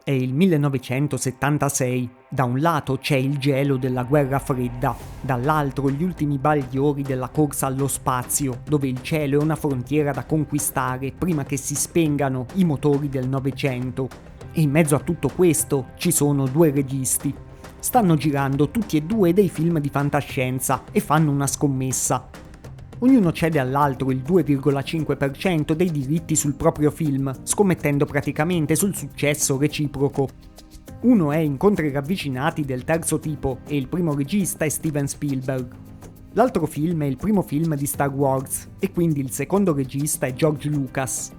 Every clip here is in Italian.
È il 1976. Da un lato c'è il gelo della guerra fredda, dall'altro gli ultimi bagliori della corsa allo spazio, dove il cielo è una frontiera da conquistare prima che si spengano i motori del Novecento. E in mezzo a tutto questo ci sono due registi. Stanno girando tutti e due dei film di fantascienza e fanno una scommessa. Ognuno cede all'altro il 2,5% dei diritti sul proprio film, scommettendo praticamente sul successo reciproco. Uno è Incontri ravvicinati del terzo tipo e il primo regista è Steven Spielberg. L'altro film è il primo film di Star Wars e quindi il secondo regista è George Lucas.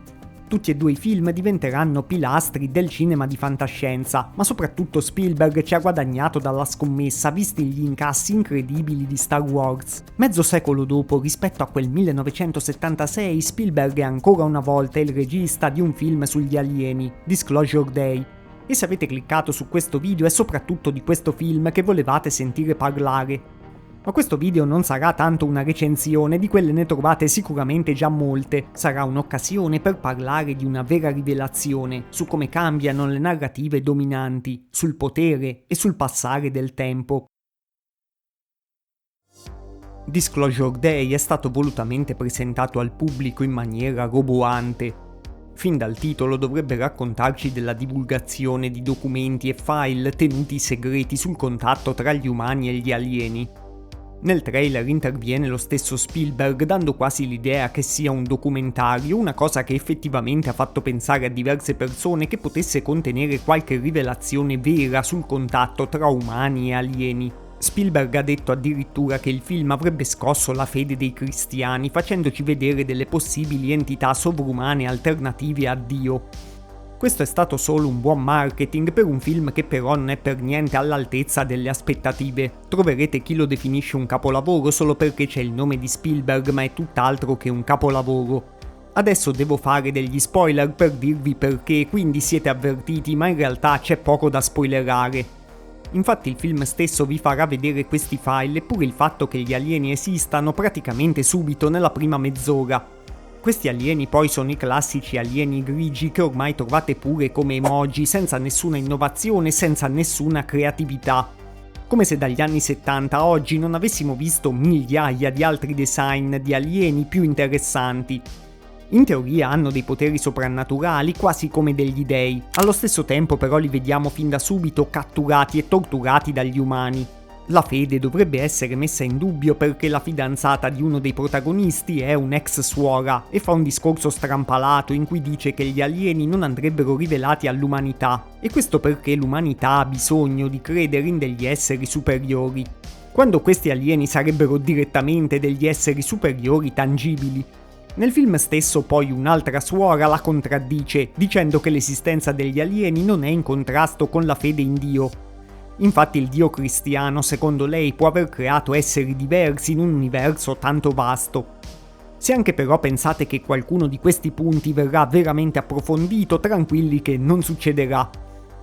Tutti e due i film diventeranno pilastri del cinema di fantascienza, ma soprattutto Spielberg ci ha guadagnato dalla scommessa visti gli incassi incredibili di Star Wars. Mezzo secolo dopo, rispetto a quel 1976, Spielberg è ancora una volta il regista di un film sugli alieni, Disclosure Day. E se avete cliccato su questo video è soprattutto di questo film che volevate sentire parlare. Ma questo video non sarà tanto una recensione, di quelle ne trovate sicuramente già molte, sarà un'occasione per parlare di una vera rivelazione, su come cambiano le narrative dominanti, sul potere e sul passare del tempo. Disclosure Day è stato volutamente presentato al pubblico in maniera roboante. Fin dal titolo dovrebbe raccontarci della divulgazione di documenti e file tenuti segreti sul contatto tra gli umani e gli alieni. Nel trailer interviene lo stesso Spielberg dando quasi l'idea che sia un documentario, una cosa che effettivamente ha fatto pensare a diverse persone che potesse contenere qualche rivelazione vera sul contatto tra umani e alieni. Spielberg ha detto addirittura che il film avrebbe scosso la fede dei cristiani facendoci vedere delle possibili entità sovrumane alternative a Dio. Questo è stato solo un buon marketing per un film che però non è per niente all'altezza delle aspettative. Troverete chi lo definisce un capolavoro solo perché c'è il nome di Spielberg, ma è tutt'altro che un capolavoro. Adesso devo fare degli spoiler per dirvi perché, quindi siete avvertiti, ma in realtà c'è poco da spoilerare. Infatti il film stesso vi farà vedere questi file e pure il fatto che gli alieni esistano praticamente subito nella prima mezz'ora. Questi alieni poi sono i classici alieni grigi che ormai trovate pure come emoji, senza nessuna innovazione, senza nessuna creatività. Come se dagli anni 70 a oggi non avessimo visto migliaia di altri design di alieni più interessanti. In teoria hanno dei poteri soprannaturali quasi come degli dei, allo stesso tempo però li vediamo fin da subito catturati e torturati dagli umani. La fede dovrebbe essere messa in dubbio perché la fidanzata di uno dei protagonisti è un'ex suora e fa un discorso strampalato in cui dice che gli alieni non andrebbero rivelati all'umanità, e questo perché l'umanità ha bisogno di credere in degli esseri superiori, quando questi alieni sarebbero direttamente degli esseri superiori tangibili. Nel film stesso poi un'altra suora la contraddice, dicendo che l'esistenza degli alieni non è in contrasto con la fede in Dio. Infatti il Dio cristiano, secondo lei, può aver creato esseri diversi in un universo tanto vasto. Se anche però pensate che qualcuno di questi punti verrà veramente approfondito, tranquilli che non succederà.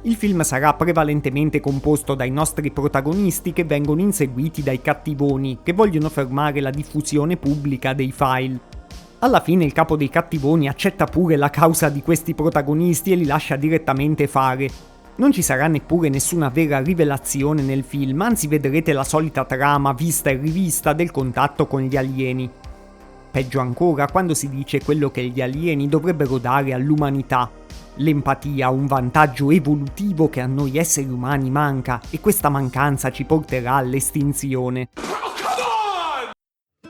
Il film sarà prevalentemente composto dai nostri protagonisti che vengono inseguiti dai cattivoni, che vogliono fermare la diffusione pubblica dei file. Alla fine il capo dei cattivoni accetta pure la causa di questi protagonisti e li lascia direttamente fare. Non ci sarà neppure nessuna vera rivelazione nel film, anzi vedrete la solita trama vista e rivista del contatto con gli alieni. Peggio ancora quando si dice quello che gli alieni dovrebbero dare all'umanità. L'empatia, un vantaggio evolutivo che a noi esseri umani manca, e questa mancanza ci porterà all'estinzione.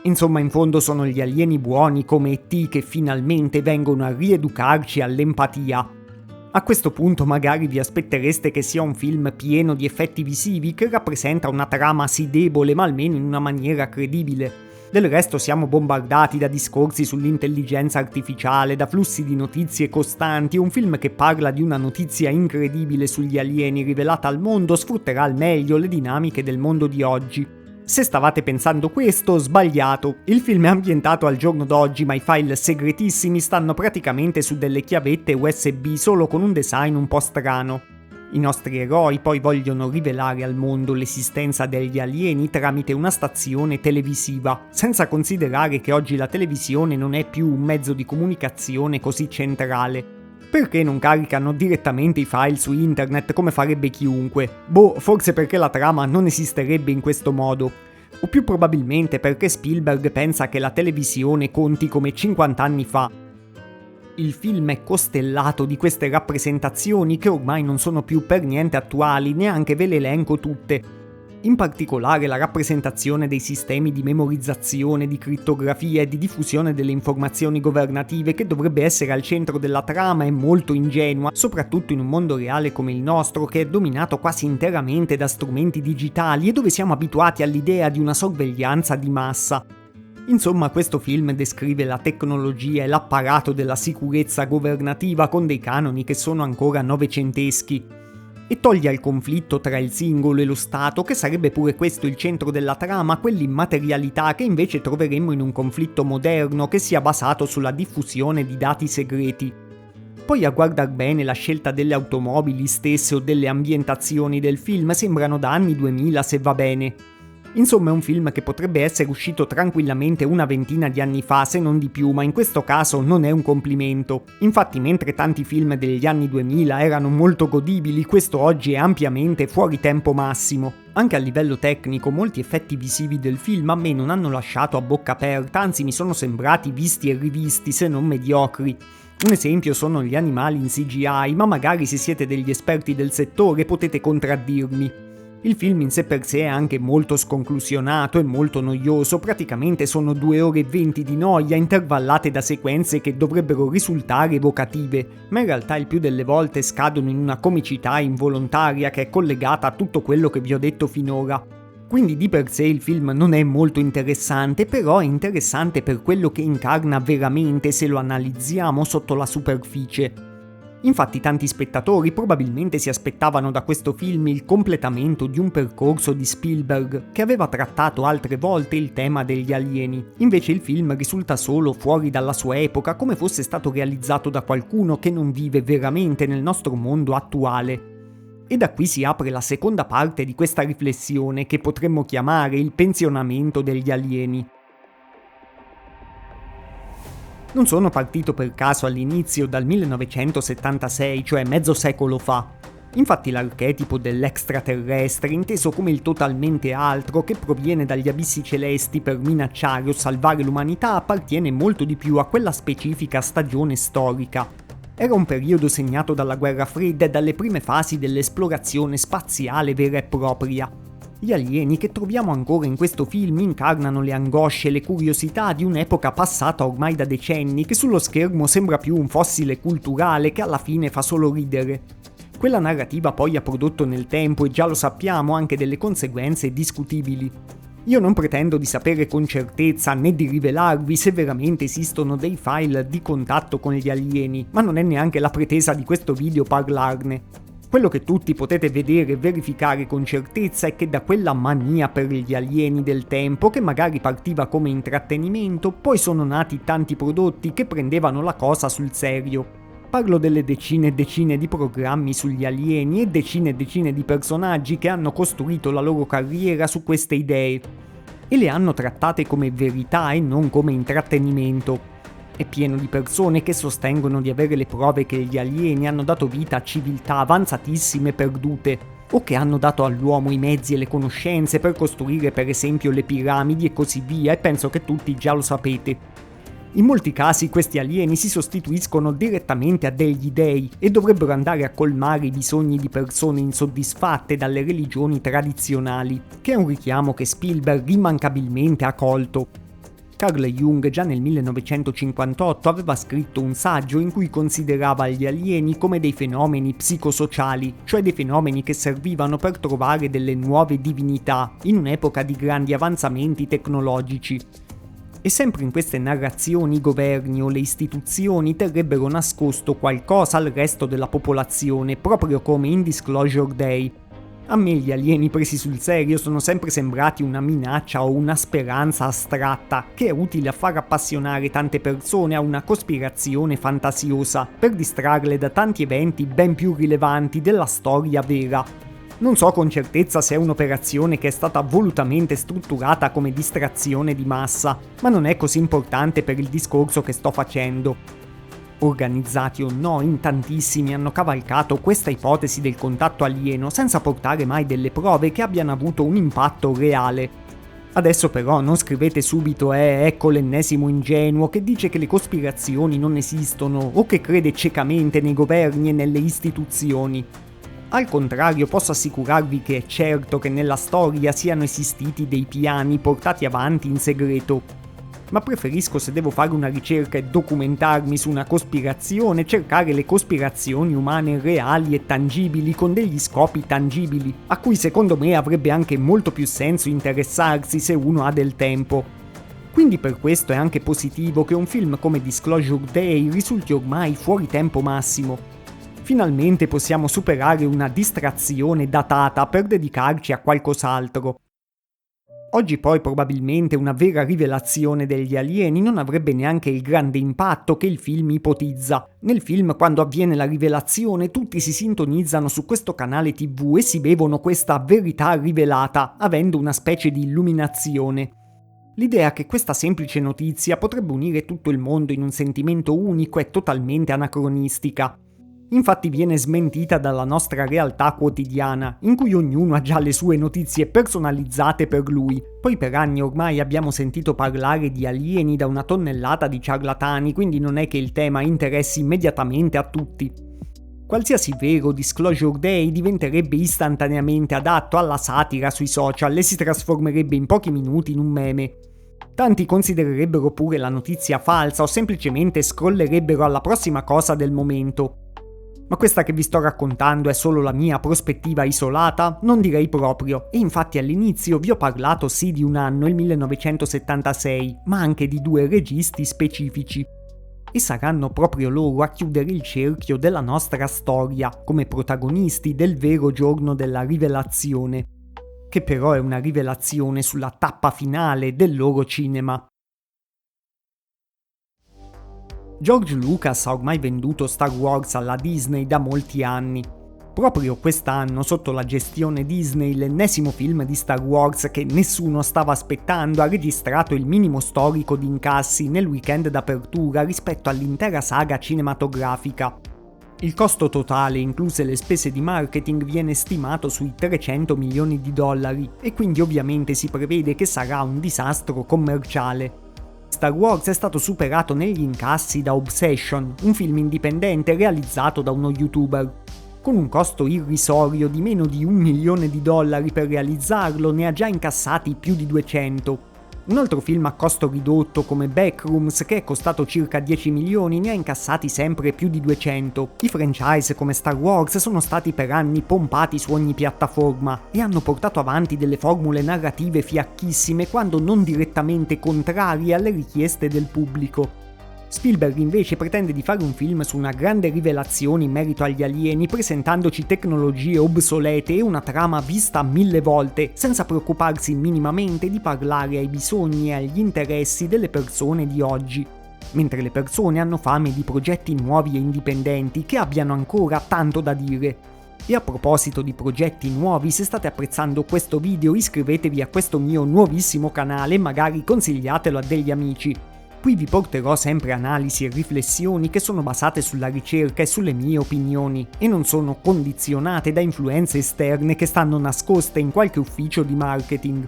Insomma, in fondo sono gli alieni buoni come E.T. che finalmente vengono a rieducarci all'empatia. A questo punto magari vi aspettereste che sia un film pieno di effetti visivi che rappresenta una trama sì debole ma almeno in una maniera credibile. Del resto siamo bombardati da discorsi sull'intelligenza artificiale, da flussi di notizie costanti. Un film che parla di una notizia incredibile sugli alieni rivelata al mondo sfrutterà al meglio le dinamiche del mondo di oggi. Se stavate pensando questo, sbagliato. Il film è ambientato al giorno d'oggi, ma i file segretissimi stanno praticamente su delle chiavette USB solo con un design un po' strano. I nostri eroi poi vogliono rivelare al mondo l'esistenza degli alieni tramite una stazione televisiva, senza considerare che oggi la televisione non è più un mezzo di comunicazione così centrale. Perché non caricano direttamente i file su internet come farebbe chiunque? Forse perché la trama non esisterebbe in questo modo. O più probabilmente perché Spielberg pensa che la televisione conti come 50 anni fa. Il film è costellato di queste rappresentazioni che ormai non sono più per niente attuali, neanche ve le elenco tutte. In particolare la rappresentazione dei sistemi di memorizzazione, di crittografia e di diffusione delle informazioni governative, che dovrebbe essere al centro della trama, è molto ingenua, soprattutto in un mondo reale come il nostro, che è dominato quasi interamente da strumenti digitali e dove siamo abituati all'idea di una sorveglianza di massa. Insomma, questo film descrive la tecnologia e l'apparato della sicurezza governativa con dei canoni che sono ancora novecenteschi. E toglie il conflitto tra il singolo e lo Stato, che sarebbe pure questo il centro della trama, quell'immaterialità che invece troveremmo in un conflitto moderno che sia basato sulla diffusione di dati segreti. Poi a guardar bene la scelta delle automobili stesse o delle ambientazioni del film sembrano da anni 2000 se va bene. Insomma è un film che potrebbe essere uscito tranquillamente una ventina di anni fa, se non di più, ma in questo caso non è un complimento. Infatti mentre tanti film degli anni 2000 erano molto godibili, questo oggi è ampiamente fuori tempo massimo. Anche a livello tecnico molti effetti visivi del film a me non hanno lasciato a bocca aperta, anzi mi sono sembrati visti e rivisti, se non mediocri. Un esempio sono gli animali in CGI, ma magari se siete degli esperti del settore potete contraddirmi. Il film in sé per sé è anche molto sconclusionato e molto noioso, praticamente sono 2 ore e 20 di noia intervallate da sequenze che dovrebbero risultare evocative, ma in realtà il più delle volte scadono in una comicità involontaria che è collegata a tutto quello che vi ho detto finora. Quindi di per sé il film non è molto interessante, però è interessante per quello che incarna veramente se lo analizziamo sotto la superficie. Infatti tanti spettatori probabilmente si aspettavano da questo film il completamento di un percorso di Spielberg, che aveva trattato altre volte il tema degli alieni. Invece il film risulta solo fuori dalla sua epoca, come fosse stato realizzato da qualcuno che non vive veramente nel nostro mondo attuale. E da qui si apre la seconda parte di questa riflessione, che potremmo chiamare il pensionamento degli alieni. Non sono partito per caso all'inizio dal 1976, cioè mezzo secolo fa. Infatti l'archetipo dell'extraterrestre, inteso come il totalmente altro che proviene dagli abissi celesti per minacciare o salvare l'umanità, appartiene molto di più a quella specifica stagione storica. Era un periodo segnato dalla guerra fredda e dalle prime fasi dell'esplorazione spaziale vera e propria. Gli alieni che troviamo ancora in questo film incarnano le angosce e le curiosità di un'epoca passata ormai da decenni, che sullo schermo sembra più un fossile culturale che alla fine fa solo ridere. Quella narrativa poi ha prodotto nel tempo, e già lo sappiamo, anche delle conseguenze discutibili. Io non pretendo di sapere con certezza né di rivelarvi se veramente esistono dei file di contatto con gli alieni, ma non è neanche la pretesa di questo video parlarne. Quello che tutti potete vedere e verificare con certezza è che da quella mania per gli alieni del tempo, che magari partiva come intrattenimento, poi sono nati tanti prodotti che prendevano la cosa sul serio. Parlo delle decine e decine di programmi sugli alieni e decine di personaggi che hanno costruito la loro carriera su queste idee e le hanno trattate come verità e non come intrattenimento. È pieno di persone che sostengono di avere le prove che gli alieni hanno dato vita a civiltà avanzatissime perdute, o che hanno dato all'uomo i mezzi e le conoscenze per costruire per esempio le piramidi e così via, e penso che tutti già lo sapete. In molti casi questi alieni si sostituiscono direttamente a degli dei e dovrebbero andare a colmare i bisogni di persone insoddisfatte dalle religioni tradizionali, che è un richiamo che Spielberg immancabilmente ha colto. Carl Jung già nel 1958 aveva scritto un saggio in cui considerava gli alieni come dei fenomeni psicosociali, cioè dei fenomeni che servivano per trovare delle nuove divinità in un'epoca di grandi avanzamenti tecnologici. E sempre in queste narrazioni i governi o le istituzioni terrebbero nascosto qualcosa al resto della popolazione, proprio come in Disclosure Day. A me gli alieni presi sul serio sono sempre sembrati una minaccia o una speranza astratta, che è utile a far appassionare tante persone a una cospirazione fantasiosa, per distrarle da tanti eventi ben più rilevanti della storia vera. Non so con certezza se è un'operazione che è stata volutamente strutturata come distrazione di massa, ma non è così importante per il discorso che sto facendo. Organizzati o no, in tantissimi hanno cavalcato questa ipotesi del contatto alieno senza portare mai delle prove che abbiano avuto un impatto reale. Adesso però non scrivete subito ecco l'ennesimo ingenuo che dice che le cospirazioni non esistono o che crede ciecamente nei governi e nelle istituzioni. Al contrario, posso assicurarvi che è certo che nella storia siano esistiti dei piani portati avanti in segreto. Ma preferisco, se devo fare una ricerca e documentarmi su una cospirazione, cercare le cospirazioni umane reali e tangibili con degli scopi tangibili, a cui secondo me avrebbe anche molto più senso interessarsi se uno ha del tempo. Quindi per questo è anche positivo che un film come Disclosure Day risulti ormai fuori tempo massimo. Finalmente possiamo superare una distrazione datata per dedicarci a qualcos'altro. Oggi poi probabilmente una vera rivelazione degli alieni non avrebbe neanche il grande impatto che il film ipotizza. Nel film, quando avviene la rivelazione, tutti si sintonizzano su questo canale TV e si bevono questa verità rivelata, avendo una specie di illuminazione. L'idea che questa semplice notizia potrebbe unire tutto il mondo in un sentimento unico è totalmente anacronistica. Infatti viene smentita dalla nostra realtà quotidiana, in cui ognuno ha già le sue notizie personalizzate per lui. Poi per anni ormai abbiamo sentito parlare di alieni da una tonnellata di ciarlatani, quindi non è che il tema interessi immediatamente a tutti. Qualsiasi vero Disclosure Day diventerebbe istantaneamente adatto alla satira sui social e si trasformerebbe in pochi minuti in un meme. Tanti considererebbero pure la notizia falsa o semplicemente scrollerebbero alla prossima cosa del momento. Ma questa che vi sto raccontando è solo la mia prospettiva isolata? Non direi proprio, e infatti all'inizio vi ho parlato sì di un anno, il 1976, ma anche di 2 registi specifici. E saranno proprio loro a chiudere il cerchio della nostra storia, come protagonisti del vero giorno della rivelazione, che però è una rivelazione sulla tappa finale del loro cinema. George Lucas ha ormai venduto Star Wars alla Disney da molti anni. Proprio quest'anno, sotto la gestione Disney, l'ennesimo film di Star Wars che nessuno stava aspettando ha registrato il minimo storico di incassi nel weekend d'apertura rispetto all'intera saga cinematografica. Il costo totale, incluse le spese di marketing, viene stimato sui $300 milioni e quindi ovviamente si prevede che sarà un disastro commerciale. Star Wars è stato superato negli incassi da Obsession, un film indipendente realizzato da uno youtuber. Con un costo irrisorio di meno di $1 milione per realizzarlo, ne ha già incassati più di 200. Un altro film a costo ridotto come Backrooms, che è costato circa 10 milioni, ne ha incassati sempre più di 200. I franchise come Star Wars sono stati per anni pompati su ogni piattaforma e hanno portato avanti delle formule narrative fiacchissime quando non direttamente contrarie alle richieste del pubblico. Spielberg invece pretende di fare un film su una grande rivelazione in merito agli alieni, presentandoci tecnologie obsolete e una trama vista 1000 volte, senza preoccuparsi minimamente di parlare ai bisogni e agli interessi delle persone di oggi. Mentre le persone hanno fame di progetti nuovi e indipendenti che abbiano ancora tanto da dire. E a proposito di progetti nuovi, se state apprezzando questo video iscrivetevi a questo mio nuovissimo canale e magari consigliatelo a degli amici. Qui vi porterò sempre analisi e riflessioni che sono basate sulla ricerca e sulle mie opinioni e non sono condizionate da influenze esterne che stanno nascoste in qualche ufficio di marketing.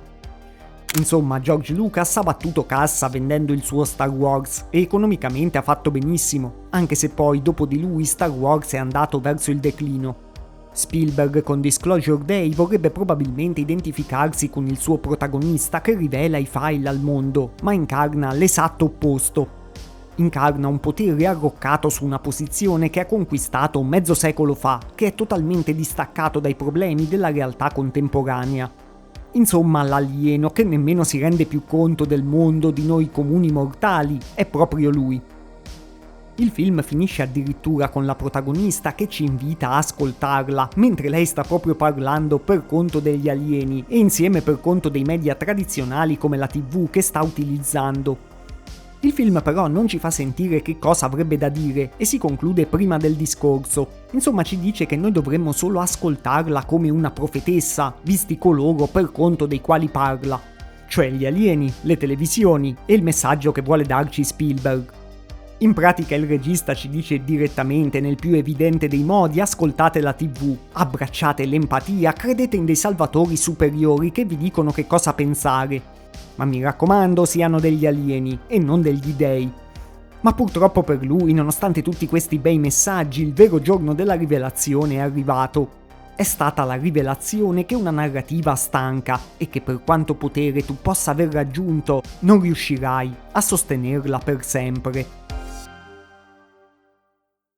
Insomma, George Lucas ha battuto cassa vendendo il suo Star Wars e economicamente ha fatto benissimo, anche se poi dopo di lui Star Wars è andato verso il declino. Spielberg con Disclosure Day vorrebbe probabilmente identificarsi con il suo protagonista che rivela i file al mondo, ma incarna l'esatto opposto. Incarna un potere arroccato su una posizione che ha conquistato mezzo secolo fa, che è totalmente distaccato dai problemi della realtà contemporanea. Insomma, l'alieno che nemmeno si rende più conto del mondo di noi comuni mortali è proprio lui. Il film finisce addirittura con la protagonista che ci invita a ascoltarla, mentre lei sta proprio parlando per conto degli alieni e insieme per conto dei media tradizionali come la TV che sta utilizzando. Il film però non ci fa sentire che cosa avrebbe da dire e si conclude prima del discorso. Insomma, ci dice che noi dovremmo solo ascoltarla come una profetessa, visti coloro per conto dei quali parla, cioè gli alieni, le televisioni e il messaggio che vuole darci Spielberg. In pratica il regista ci dice direttamente nel più evidente dei modi: ascoltate la TV, abbracciate l'empatia, credete in dei salvatori superiori che vi dicono che cosa pensare. Ma mi raccomando, siano degli alieni e non degli dei. Ma purtroppo per lui, nonostante tutti questi bei messaggi, il vero giorno della rivelazione è arrivato. È stata la rivelazione che una narrativa stanca e che per quanto potere tu possa aver raggiunto, non riuscirai a sostenerla per sempre.